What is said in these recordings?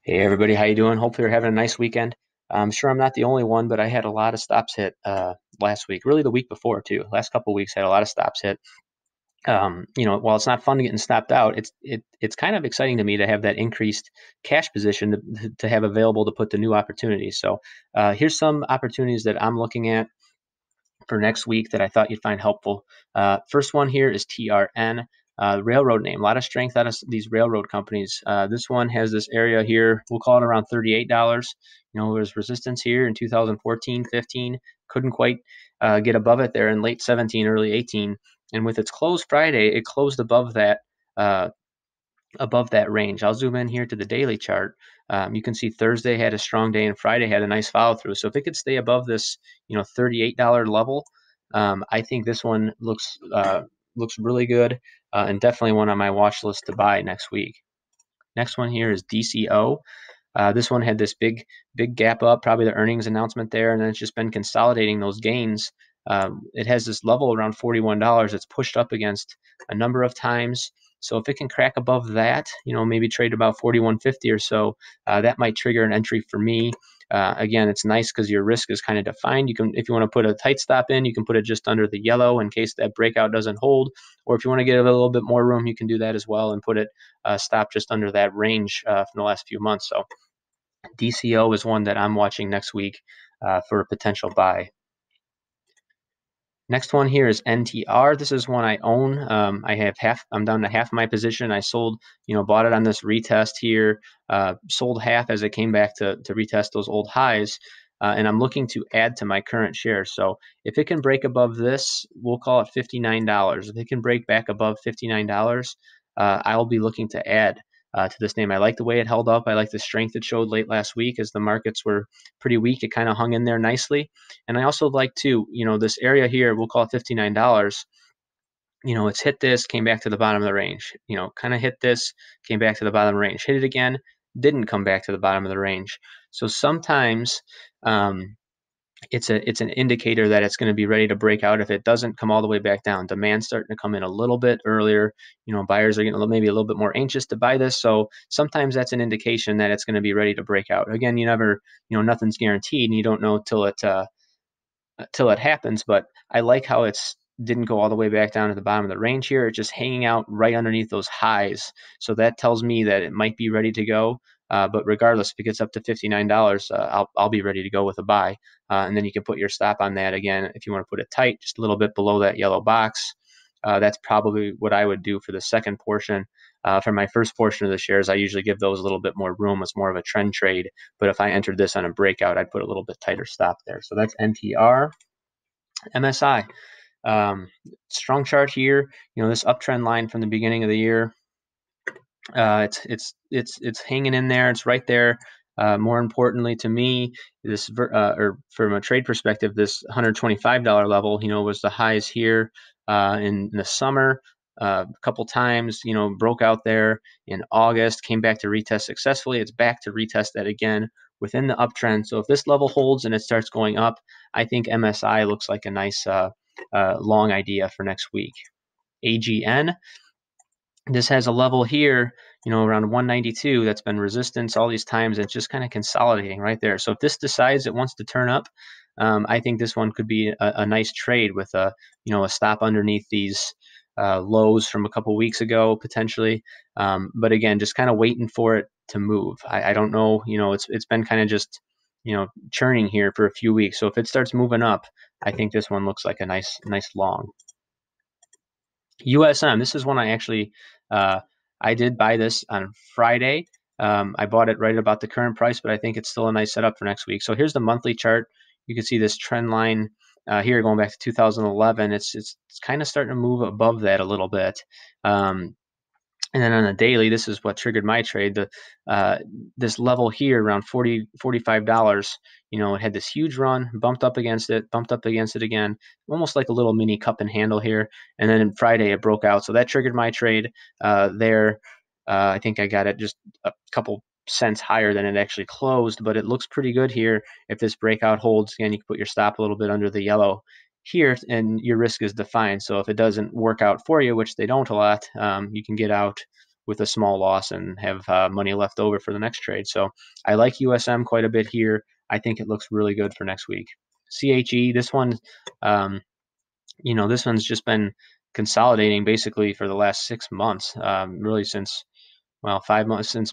Hey everybody, how you doing? Hopefully you're having a nice weekend. I'm sure I'm not the only one, but I had a lot of stops hit last week. Really, the week before too. Last couple of weeks, I had a lot of stops hit. While it's not fun getting stopped out, it's kind of exciting to me to have that increased cash position to have available to put to new opportunities. So here's some opportunities that I'm looking at for next week that I thought you'd find helpful. First one here is TRN, railroad name. A lot of strength out of these railroad companies. This one has this area here. We'll call it around $38. There's resistance here in 2014, 15. Couldn't quite get above it there in late 17, early 18. And with its close Friday, it closed uh, above that range. I'll zoom in here to the daily chart. You can see Thursday had a strong day and Friday had a nice follow through. So if it could stay above this, $38 level, I think this one looks really good and definitely one on my watch list to buy next week. Next one here is DCO. This one had this big gap up, probably the earnings announcement there, and then it's just been consolidating those gains. It has this level around $41. It's pushed up against a number of times. So if it can crack above that, maybe trade about 41.50 or so, that might trigger an entry for me. Again, it's nice because your risk is kind of defined. You can, if you want to put a tight stop in, you can put it just under the yellow in case that breakout doesn't hold. Or if you want to get a little bit more room, you can do that as well and put it stop just under that range from the last few months. So DCO is one that I'm watching next week for a potential buy. Next one here is NTR. This is one I own. I have half. I'm down to half my position. I sold, bought it on this retest here. Sold half as it came back to retest those old highs. And I'm looking to add to my current shares. So if it can break above this, we'll call it $59. If it can break back above $59, I'll be looking to add to this name. I like the way it held up. I like the strength it showed late last week as the markets were pretty weak. It kind of hung in there nicely. And I also like to, this area here, we'll call it $59. It's hit this, came back to the bottom of the range. Kind of hit this, came back to the bottom of the range. Hit it again, didn't come back to the bottom of the range. So sometimes it's an indicator that it's going to be ready to break out if it doesn't come all the way back down. Demand's starting to come in a little bit earlier. Buyers are getting maybe a little bit more anxious to buy this. So sometimes that's an indication that it's going to be ready to break out. Again, you never, nothing's guaranteed, and you don't know till it happens. But I like how it's didn't go all the way back down to the bottom of the range here. It's just hanging out right underneath those highs. So that tells me that it might be ready to go. But regardless, if it gets up to $59, I'll be ready to go with a buy. And then you can put your stop on that again if you want to put it tight, just a little bit below that yellow box. That's probably what I would do for the second portion. For my first portion of the shares, I usually give those a little bit more room. It's more of a trend trade. But if I entered this on a breakout, I'd put a little bit tighter stop there. So that's NTR. MSI. Strong chart here. This uptrend line from the beginning of the year. It's hanging in there. It's right there. More importantly to me, this or from a trade perspective, this $125 level, was the highs here in the summer. A couple times, broke out there in August, came back to retest successfully. It's back to retest that again within the uptrend. So if this level holds and it starts going up, I think MSI looks like a nice long idea for next week. AGN. This has a level here, around 192 that's been resistance all these times. It's just kind of consolidating right there. So if this decides it wants to turn up, I think this one could be a nice trade with a stop underneath these lows from a couple weeks ago potentially. But again, just kind of waiting for it to move. I don't know. It's been kind of just churning here for a few weeks. So if it starts moving up, I think this one looks like a nice long. USM. This is one uh, I did buy this on Friday. I bought it right about the current price, but I think it's still a nice setup for next week. So here's the monthly chart. You can see this trend line here going back to 2011. It's kind of starting to move above that a little bit. And then on the daily, this is what triggered my trade. This level here around $45, it had this huge run, bumped up against it again, almost like a little mini cup and handle here. And then on Friday, it broke out. So that triggered my trade there. I think I got it just a couple cents higher than it actually closed, but it looks pretty good here. If this breakout holds, again, you can put your stop a little bit under the yellow here and your risk is defined. So if it doesn't work out for you, which they don't a lot, you can get out with a small loss and have money left over for the next trade. So I like USM quite a bit here. I think it looks really good for next week. CHE, this one, this one's just been consolidating basically for the last 6 months, really since, well, 5 months, since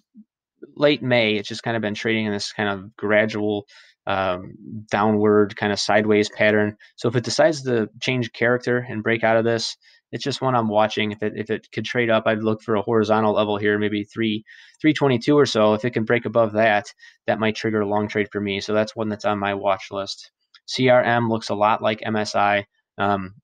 late May. It's just kind of been trading in this kind of gradual um, downward kind of sideways pattern. So if it decides to change character and break out of this, it's just one I'm watching. If it could trade up, I'd look for a horizontal level here, maybe 322 or so. If it can break above that, that might trigger a long trade for me. So that's one that's on my watch list. CRM looks a lot like MSI. Um,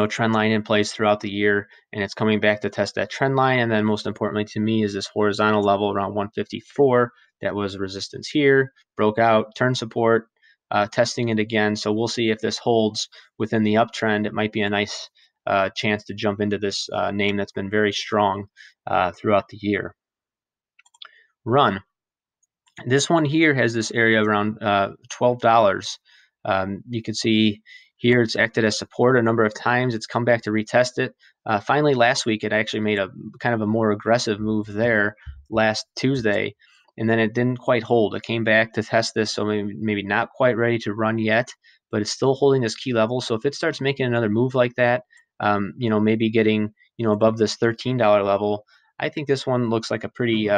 trend line in place throughout the year, and it's coming back to test that trend line. And then most importantly to me is this horizontal level around 154 that was resistance here, broke out, turned support, testing it again. So we'll see if this holds within the uptrend. It might be a nice chance to jump into this name that's been very strong throughout the year. Run. This one here has this area around $12. You can see here it's acted as support a number of times. It's come back to retest it. Finally, last week, it actually made a kind of a more aggressive move there last Tuesday, and then it didn't quite hold. It came back to test this, so maybe not quite ready to run yet, but it's still holding this key level. So if it starts making another move like that, maybe getting above this $13 level, I think this one looks like a pretty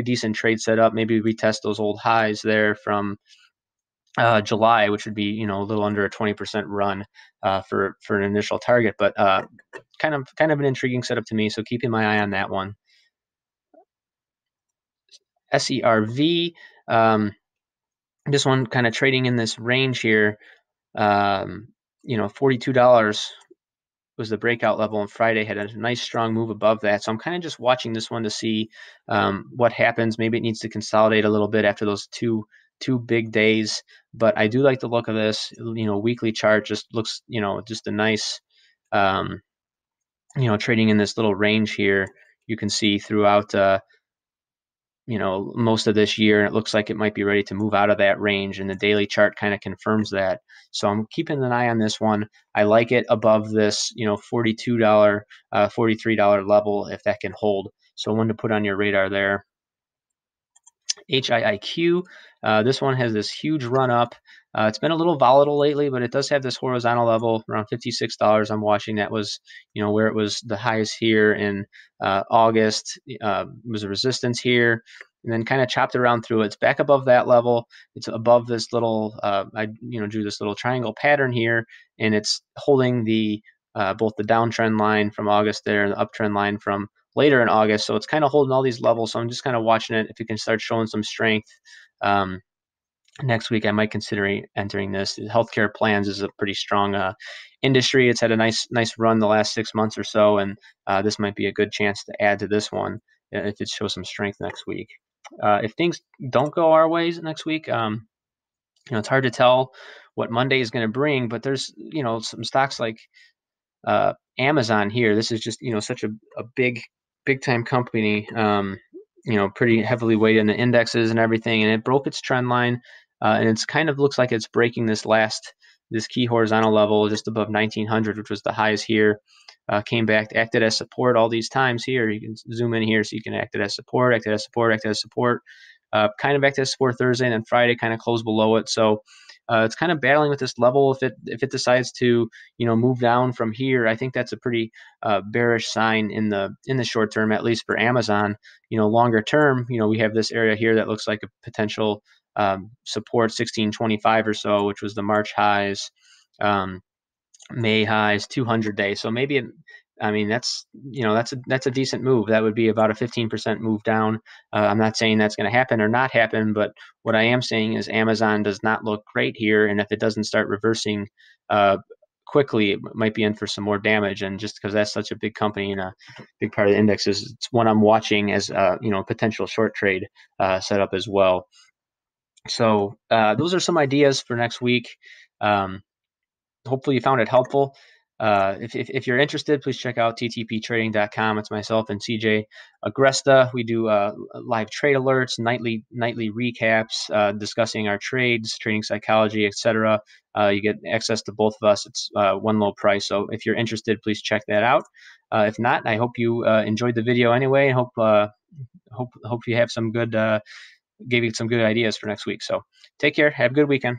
decent trade setup. Maybe retest those old highs there from July, which would be a little under a 20% run for an initial target, but kind of an intriguing setup to me. So keeping my eye on that one. SERV, this one kind of trading in this range here. $42 was the breakout level on Friday, had a nice strong move above that. So I'm kind of just watching this one to see what happens. Maybe it needs to consolidate a little bit after those two big days, but I do like the look of this. Weekly chart just looks, just a nice, trading in this little range here. You can see throughout, most of this year, and it looks like it might be ready to move out of that range, and the daily chart kind of confirms that. So I'm keeping an eye on this one. I like it above this, $42, $43 level if that can hold. So one to put on your radar there. HIIQ, this one has this huge run up. It's been a little volatile lately, but it does have this horizontal level around $56. I'm watching that was, where it was the highest here in August. Was a resistance here, and then kind of chopped around through it. It's back above that level. It's above this little, I drew this little triangle pattern here, and it's holding the both the downtrend line from August there and the uptrend line from later in August. So it's kind of holding all these levels. So I'm just kind of watching it. If it can start showing some strength next week, I might consider entering this. Healthcare plans is a pretty strong industry. It's had a nice run the last 6 months or so, and this might be a good chance to add to this one if it shows some strength next week. If things don't go our ways next week, it's hard to tell what Monday is going to bring, but there's some stocks like Amazon here. This is just such a big time company, pretty heavily weighted in the indexes and everything, and it broke its trend line, and it's kind of looks like it's breaking this key horizontal level just above 1900, which was the highs here. Came back, acted as support all these times here. You can zoom in here so you can acted as support, acted as support, acted as support. Kind of acted as support Thursday, and then Friday kind of closed below it. So it's kind of battling with this level. If it decides to move down from here, I think that's a pretty bearish sign in the short term, at least for Amazon. Longer term, we have this area here that looks like a potential support 1625 or so, which was the March highs, May highs, 200 days. So maybe that's a decent move. That would be about a 15% move down. I'm not saying that's going to happen or not happen, but what I am saying is Amazon does not look great here, and if it doesn't start reversing quickly, it might be in for some more damage. And just because that's such a big company and a big part of the indexes, it's one I'm watching as potential short trade setup as well. So those are some ideas for next week. Hopefully you found it helpful. If you're interested, please check out ttptrading.com. It's myself and CJ Agresta. We do live trade alerts, nightly recaps, discussing our trades, trading psychology, etc. You get access to both of us. It's one low price. So if you're interested, please check that out. If not, I hope you enjoyed the video anyway. Hope you have some good gave you some good ideas for next week. So take care. Have a good weekend.